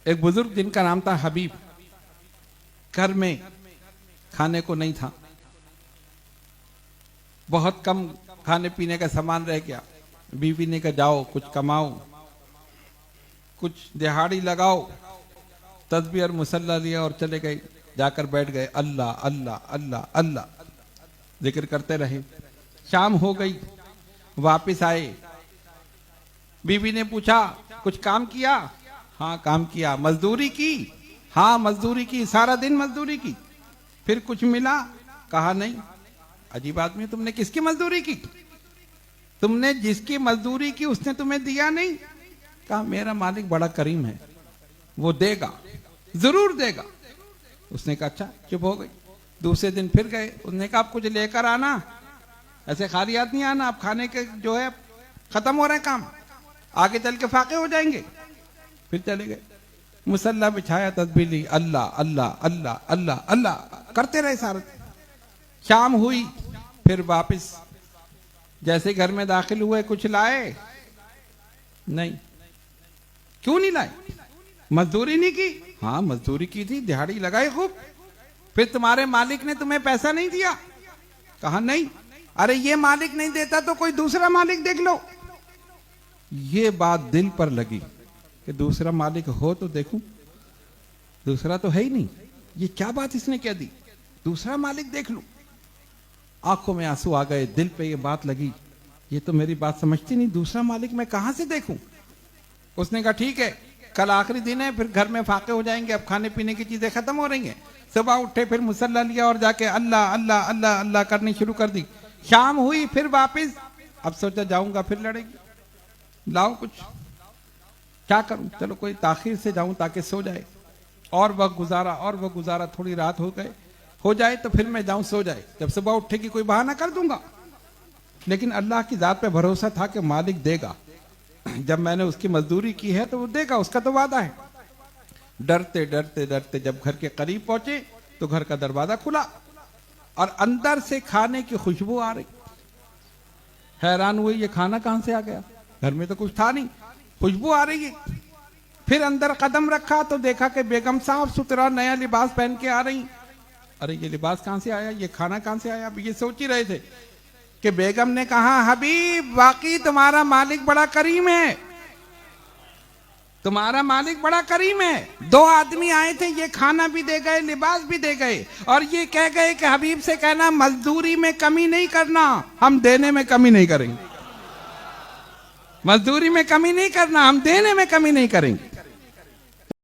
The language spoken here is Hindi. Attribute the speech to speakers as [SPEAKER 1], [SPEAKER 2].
[SPEAKER 1] एक बुजुर्ग जिनका नाम था हबीब, घर में खाने को नहीं था, बहुत कम खाने पीने का सामान रह गया। बीवी ने कहा जाओ कुछ कमाओ, कुछ दिहाड़ी लगाओ। तस्बीह और मुसल्ला लिया और चले गए, जाकर बैठ गए। अल्लाह अल्लाह अल्लाह अल्लाह जिक्र करते रहे। शाम हो गई, वापस आए। बीवी ने पूछा कुछ काम किया? हाँ काम किया। मजदूरी की? हाँ मजदूरी की, सारा दिन मजदूरी की। फिर कुछ मिला? कहा नहीं। अजीब आदमी, तुमने किसकी मजदूरी की? तुमने जिसकी मजदूरी की उसने तुम्हें दिया नहीं? कहा मेरा मालिक बड़ा करीम है, वो देगा, जरूर देगा। उसने कहा अच्छा, चुप हो गई। दूसरे दिन फिर गए, उसने कहा आप कुछ लेकर आना, ऐसे खाली हाथ नहीं आना, आप खाने के जो है खत्म हो रहे हैं काम, आगे चल के फाके हो जाएंगे। फिर चले गए, मुसल्ला बिछाया, तस्बीह ली, अल्लाह अल्लाह अल्लाह अल्लाह अल्लाह करते रहे सारा। शाम हुई, फिर वापस जैसे घर में दाखिल हुए, कुछ लाए नहीं। क्यों नहीं लाए? मजदूरी नहीं की? हाँ मजदूरी की थी, दिहाड़ी लगाई खूब। फिर तुम्हारे मालिक ने तुम्हें पैसा नहीं दिया? कहा नहीं। अरे ये मालिक नहीं देता तो कोई दूसरा मालिक देख लो। ये बात दिल पर लगी कि दूसरा मालिक हो तो देखूं, दूसरा तो है ही नहीं। ये क्या बात इसने कह दी, दूसरा मालिक देख लूं। आंखों में आंसू आ गए, दिल पे ये बात लगी, ये तो मेरी बात समझती नहीं, दूसरा मालिक मैं कहां से देखूं। उसने कहा ठीक है, कल आखिरी दिन है, फिर घर में फाके हो जाएंगे, अब खाने पीने की चीजें खत्म हो रही हैं। सुबह उठे, फिर मुसल्ला लिया और जाके अल्लाह अल्लाह अल्लाह अल्लाह करनी शुरू कर दी। शाम हुई, फिर वापिस। अब सोचा जाऊंगा फिर लड़ेगी, लाओ कुछ, क्या करूं, चलो कोई ताखिर से जाऊं ताकि सो जाए। और वक्त गुजारा और वक्त गुजारा, थोड़ी रात हो जाए तो फिर मैं जाऊं सो जाए, जब सुबह उठेगी कोई बहाना कर दूंगा। लेकिन अल्लाह की जात पे भरोसा था कि मालिक देगा, जब मैंने उसकी मजदूरी की है तो वो देगा, उसका तो वादा है। डरते डरते डरते जब घर के करीब पहुंचे तो घर का दरवाजा खुला और अंदर से खाने की खुशबू आ रही। हैरान हुए, ये खाना कहां से आ गया, घर में तो कुछ था नहीं, खुशबू आ रही है। फिर अंदर कदम रखा तो देखा कि बेगम साफ सुथरा नया लिबास पहन के आ रही। अरे ये लिबास कहां से आया, ये खाना कहां से आया? अब ये सोच ही रहे थे कि बेगम ने कहा हबीब वाकई तुम्हारा मालिक बड़ा करीम है, तुम्हारा मालिक बड़ा करीम है। दो आदमी आए थे, ये खाना भी दे गए, लिबास भी दे गए, और ये कह गए कि हबीब से कहना मजदूरी में कमी नहीं करना, हम देने में कमी नहीं करेंगे। मजदूरी में कमी नहीं करना, हम देने में कमी नहीं करेंगे।